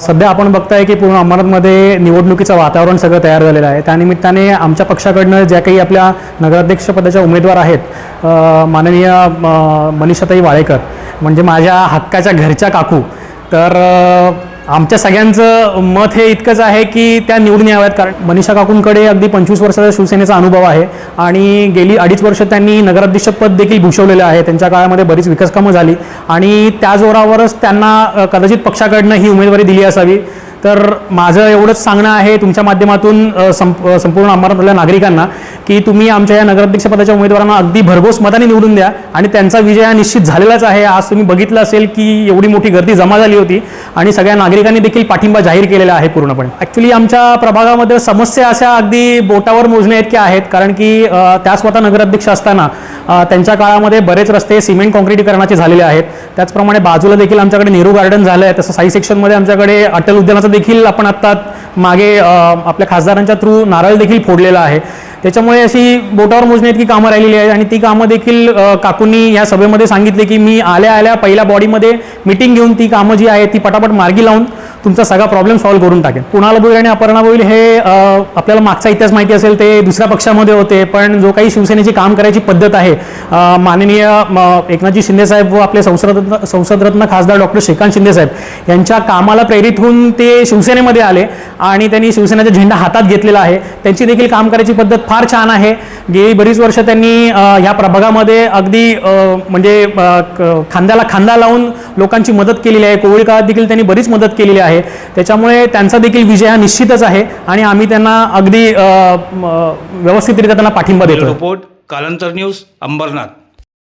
सध्या आपण बघताय की पूर्ण अंबरनाथमध्ये निवडणुकीचं वातावरण सगळं तयार झालेलं आहे। त्यानिमित्ताने आमच्या पक्षाकडनं ज्या काही आपल्या नगराध्यक्षपदाच्या उमेदवार आहेत, माननीय मनीषाताई वाळेकर म्हणजे माझ्या हक्काच्या घरच्या काकू, तर आमच्या सगळ्यांचं मत हे इतकंच आहे की त्या निवडून याव्यात। कारण मनीषा काकूंकडे अगदी 25 वर्षाचा शिवसेनेचा अनुभव आहे आणि गेली 2.5 वर्ष त्यांनी नगराध्यक्षपद देखील भूषवलेलं आहे। त्यांच्या काळामध्ये बरीच विकास कामं झाली आणि त्या जोरावरच त्यांना कदाचित पक्षाकडनं ही उमेदवारी दिली असावी। तर माझं एवढंच सांगणं आहे तुमच्या माध्यमातून संपूर्ण अंबरनाथमधल्या नागरिकांना की तुम्ही आमच्या या नगराध्यक्षपदाच्या उमेदवारांना अगदी भरघोस मताने निवडून द्या आणि त्यांचा विजय हा निश्चित झालेलाच आहे। आज तुम्ही बघितलं असेल की एवढी मोठी गर्दी जमा झाली होती आणि सगळ्या नागरिकांनी देखील पाठिंबा जाहीर केलेला आहे पूर्णपणे। ॲक्च्युली आमच्या प्रभागामध्ये समस्या अशा अगदी बोटावर मोजण्याइतक्या आहेत, कारण की त्या स्वतः नगराध्यक्ष असताना त्यांच्या काळामध्ये बरेच रस्ते सिमेंट कॉन्क्रिटीकरणाचे झालेले आहेत। त्याचप्रमाणे बाजूला देखील आमच्याकडे नेहरू गार्डन झालं आहे, तसं साई सेक्शनमध्ये आमच्याकडे अटल उद्यानाचं देखील आपण आत्ता मागे आपल्या खासदारांच्या थ्रू नारळ देखील फोडलेला आहे। त्याच्यामुळे अशी बोटावर मोजण्याइतकी कामं राहिलेली आहेत आणि ती कामं देखील काकूंनी या सभेमध्ये सांगितले की मी आल्या आल्या पहिल्या बॉडीमध्ये मीटिंग घेऊन ती कामं जी आहे ती पटापट मार्गी लावून तुमचा सगळा प्रॉब्लेम सॉल्व्ह करून टाकेन। कुणाल भोईर आणि अपर्णा भोईर हे आपल्याला मागचा इतिहास माहिती असेल, ते दुसऱ्या पक्षामध्ये होते, पण जो काही शिवसेनेची काम करायची पद्धत आहे, माननीय एकनाथजी शिंदेसाहेब व आपले संसदरत्न खासदार डॉक्टर श्रीकांत शिंदेसाहेब यांच्या कामाला प्रेरित होऊन ते शिवसेनेमध्ये आले आणि त्यांनी शिवसेनेचा झेंडा हातात घेतलेला आहे। त्यांची देखील काम करायची पद्धत फार छान आहे। गेली बरीच वर्ष त्यांनी ह्या प्रभागामध्ये अगदी म्हणजे खांद्याला खांदा लावून लोकांची मदत केलेली आहे। कोविड काळात देखील त्यांनी बरीच मदत केलेली आहे। त्याच्यामुळे त्यांचा देखील विजय हा निश्चितच आहे आणि आम्ही त्यांना अगदी व्यवस्थितरित्या त्यांना पाठिंबा देतो। रिपोर्ट कालांतर न्यूज अंबरनाथ।